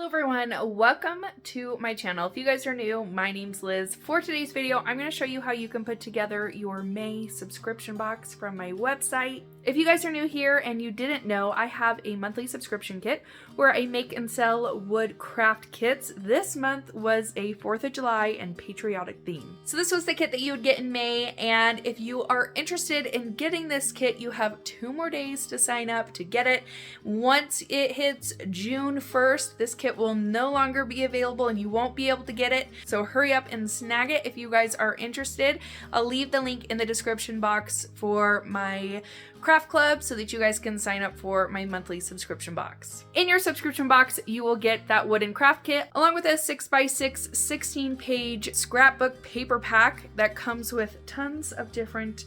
Hello everyone, welcome to my channel. If you guys are new, my name's Liz. For today's video, I'm going to show you how you can put together your May subscription box from my website. If you guys are new here and you didn't know, I have a monthly subscription kit where I make and sell wood craft kits. This month was a 4th of July and patriotic theme. So this was the kit that you would get in May, and if you are interested in getting this kit, you have 2 more days to sign up to get it. Once it hits June 1st, this kit will no longer be available and you won't be able to get it. So hurry up and snag it if you guys are interested. I'll leave the link in the description box for my craft club so that you guys can sign up for my monthly subscription box. In your subscription box, you will get that wooden craft kit along with a 6x6 16-page scrapbook paper pack that comes with tons of different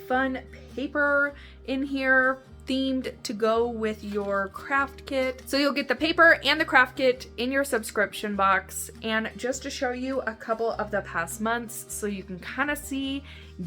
fun paper in here themed to go with your craft kit. So you'll get the paper and the craft kit in your subscription box. And just to show you a couple of the past months so you can kind of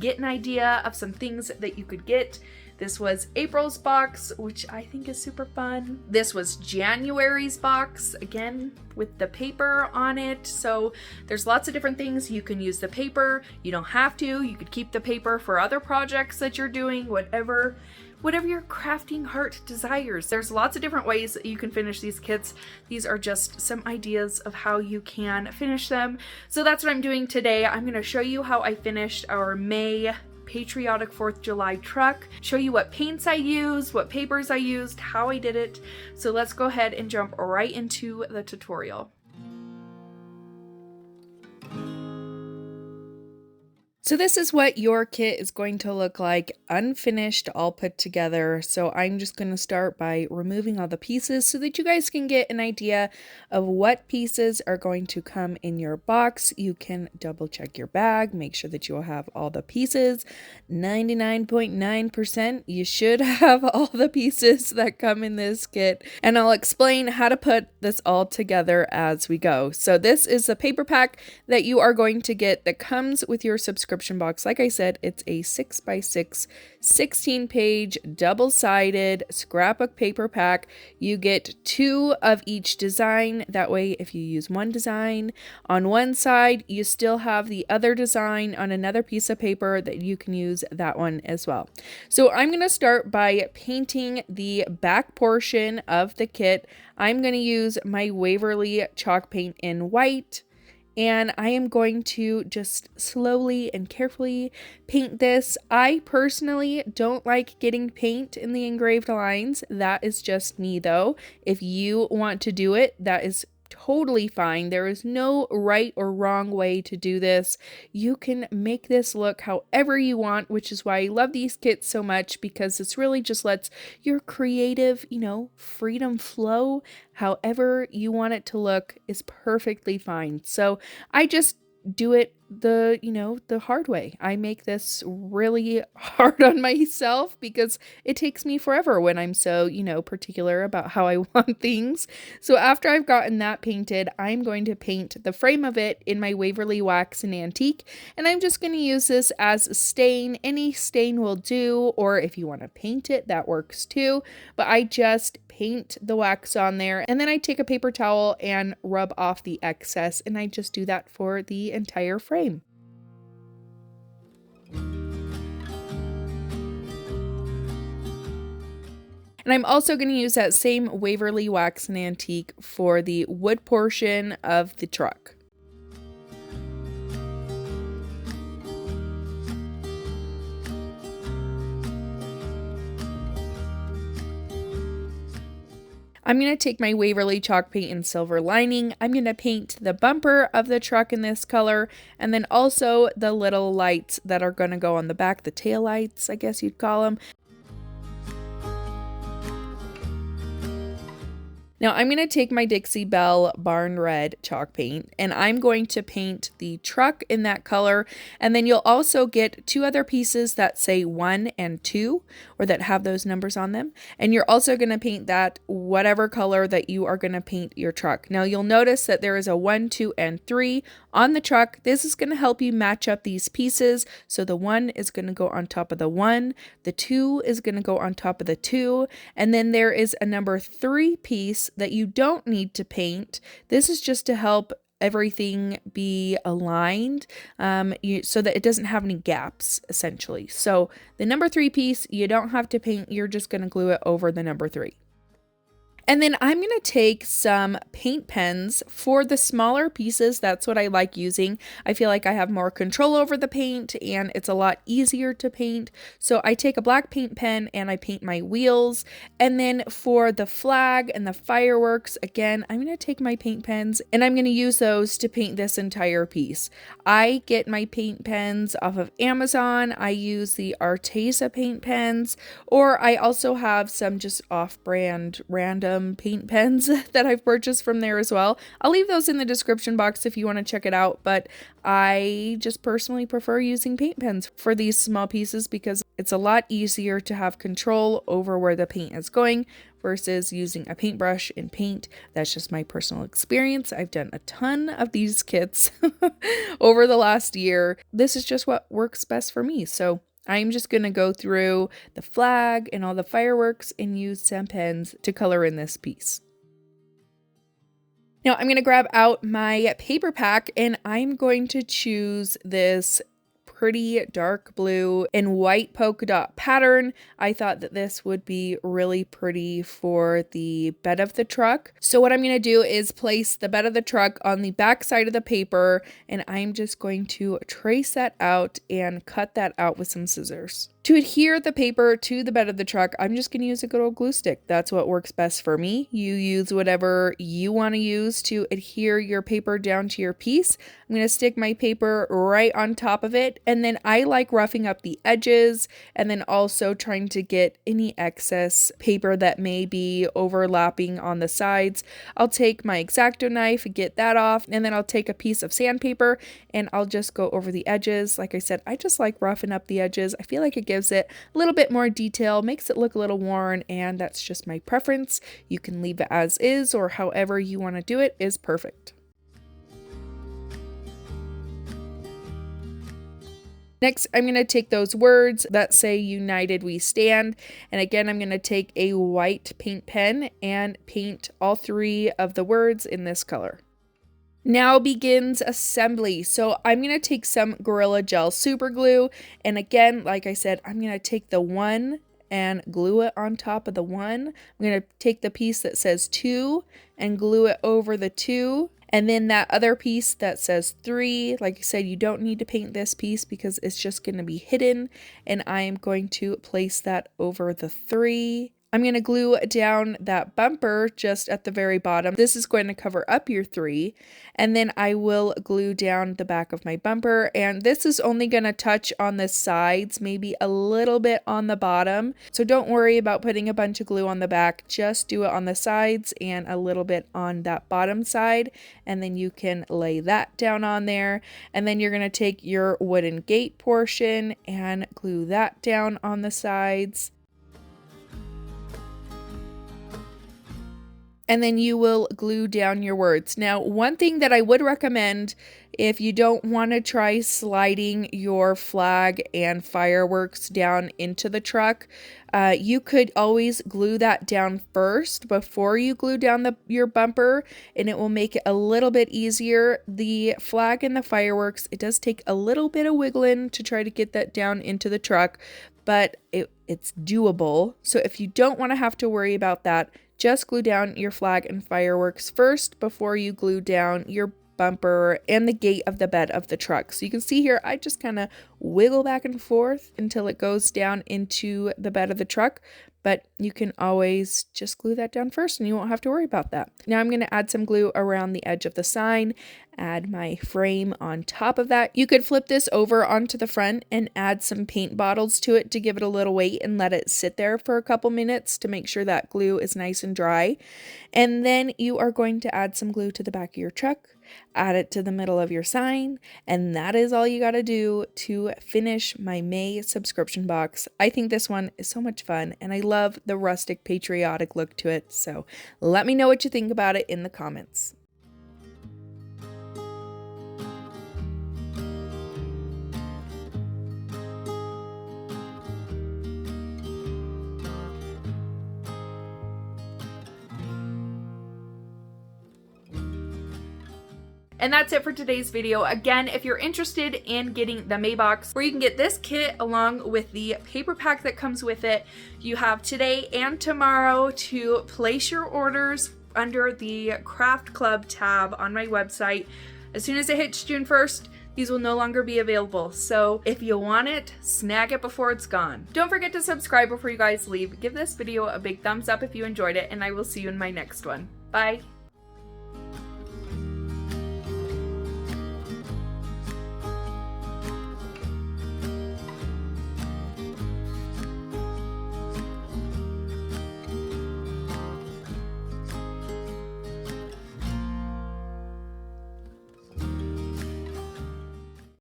get an idea of some things that you could get. This was April's box, which I think is super fun. This was January's box, again with the paper on it. So there's lots of different things. You can use the paper, you don't have to. You could keep the paper for other projects that you're doing, whatever your crafting heart desires. There's lots of different ways that you can finish these kits. These are just some ideas of how you can finish them. So that's what I'm doing today. I'm going to show you how I finished our May Patriotic 4th of July truck, show you what paints I used, what papers I used, how I did it. So let's go ahead and jump right into the tutorial. So this is what your kit is going to look like, unfinished, all put together. So I'm just going to start by removing all the pieces so that you guys can get an idea of what pieces are going to come in your box. You can double check your bag, make sure that you will have all the pieces. 99.9% you should have all the pieces that come in this kit. And I'll explain how to put this all together as we go. So this is the paper pack that you are going to get that comes with your subscription box. Like I said, it's a 6x6 16-page double-sided scrapbook paper pack. You get 2 of each design. That way, if you use one design on one side, you still have the other design on another piece of paper that you can use that one as well. So I'm going to start by painting the back portion of the kit. I'm going to use my Waverly chalk paint in white. And I am going to just slowly and carefully paint this. I personally don't like getting paint in the engraved lines. That is just me though. If you want to do it, that is totally fine. There is no right or wrong way to do this. You can make this look however you want, which is why I love these kits so much, because this really just lets your creative, freedom flow. However you want it to look is perfectly fine. So I just do it the hard way. I make this really hard on myself because it takes me forever when I'm so, particular about how I want things. So after I've gotten that painted, I'm going to paint the frame of it in my Waverly Wax and Antique. And I'm just going to use this as a stain. Any stain will do, or if you want to paint it, that works too. But I just paint the wax on there, and then I take a paper towel and rub off the excess, and I just do that for the entire frame. And I'm also going to use that same Waverly Wax and Antique for the wood portion of the truck. I'm going to take my Waverly chalk paint in silver lining. I'm going to paint the bumper of the truck in this color, and then also the little lights that are going to go on the back, the tail lights, I guess you'd call them. Now I'm going to take my Dixie Belle Barn Red chalk paint, and I'm going to paint the truck in that color, and then you'll also get 2 other pieces that say 1 and 2, or that have those numbers on them, and you're also going to paint that whatever color that you are going to paint your truck. Now you'll notice that there is a 1, 2, and 3 on the truck. This is going to help you match up these pieces. So the 1 is going to go on top of the 1, the 2 is going to go on top of the 2, and then there is a number 3 piece that you don't need to paint. This is just to help everything be aligned so that it doesn't have any gaps, essentially. So the number 3 piece, you don't have to paint, you're just going to glue it over the number 3. And then I'm going to take some paint pens for the smaller pieces. That's what I like using. I feel like I have more control over the paint and it's a lot easier to paint. So I take a black paint pen and I paint my wheels. And then for the flag and the fireworks, again, I'm going to take my paint pens and I'm going to use those to paint this entire piece. I get my paint pens off of Amazon. I use the Arteza paint pens, or I also have some just off-brand random paint pens that I've purchased from there as well. I'll leave those in the description box if you want to check it out, but I just personally prefer using paint pens for these small pieces because it's a lot easier to have control over where the paint is going versus using a paintbrush and paint. That's just my personal experience. I've done a ton of these kits over the last year. This is just what works best for me. So I'm just going to go through the flag and all the fireworks and use some pens to color in this piece. Now I'm going to grab out my paper pack and I'm going to choose this pretty dark blue and white polka dot pattern. I thought that this would be really pretty for the bed of the truck. So what I'm going to do is place the bed of the truck on the back side of the paper, and I'm just going to trace that out and cut that out with some scissors. To adhere the paper to the bed of the truck, I'm just going to use a good old glue stick. That's what works best for me. You use whatever you want to use to adhere your paper down to your piece. I'm going to stick my paper right on top of it, and then I like roughing up the edges and then also trying to get any excess paper that may be overlapping on the sides. I'll take my X-Acto knife, get that off, and then I'll take a piece of sandpaper and I'll just go over the edges. Like I said, I just like roughing up the edges. I feel like it gives it a little bit more detail, makes it look a little worn, and that's just my preference. You can leave it as is, or however you want to do it is perfect. Next, I'm going to take those words that say "United We Stand," and again, I'm going to take a white paint pen and paint all 3 of the words in this color. Now begins assembly. So I'm going to take some Gorilla Gel super glue, and again, like I said, I'm going to take the 1 and glue it on top of the 1. I'm going to take the piece that says 2 and glue it over the 2. And then that other piece that says 3, like I said, you don't need to paint this piece because it's just going to be hidden. And I am going to place that over the 3. I'm going to glue down that bumper just at the very bottom. This is going to cover up your 3. And then I will glue down the back of my bumper. And this is only going to touch on the sides, maybe a little bit on the bottom. So don't worry about putting a bunch of glue on the back. Just do it on the sides and a little bit on that bottom side. And then you can lay that down on there. And then you're going to take your wooden gate portion and glue that down on the sides. And then you will glue down your words. Now, one thing that I would recommend if you don't want to try sliding your flag and fireworks down into the truck, you could always glue that down first before you glue down your bumper, and it will make it a little bit easier. The flag and the fireworks, it does take a little bit of wiggling to try to get that down into the truck, but it's doable. So if you don't want to have to worry about that, just glue down your flag and fireworks first before you glue down your bumper and the gate of the bed of the truck. So you can see here, I just kind of wiggle back and forth until it goes down into the bed of the truck. But you can always just glue that down first and you won't have to worry about that. Now I'm going to add some glue around the edge of the sign, add my frame on top of that. You could flip this over onto the front and add some paint bottles to it to give it a little weight and let it sit there for a couple minutes to make sure that glue is nice and dry. And then you are going to add some glue to the back of your truck, add it to the middle of your sign, and that is all you got to do to finish my May subscription box. I think this one is so much fun and I love the rustic patriotic look to it. So let me know what you think about it in the comments. And that's it for today's video. Again, if you're interested in getting the May box, where you can get this kit along with the paper pack that comes with it, you have today and tomorrow to place your orders under the Craft Club tab on my website. As soon as it hits June 1st, these will no longer be available. So if you want it, snag it before it's gone. Don't forget to subscribe before you guys leave. Give this video a big thumbs up if you enjoyed it, and I will see you in my next one. Bye.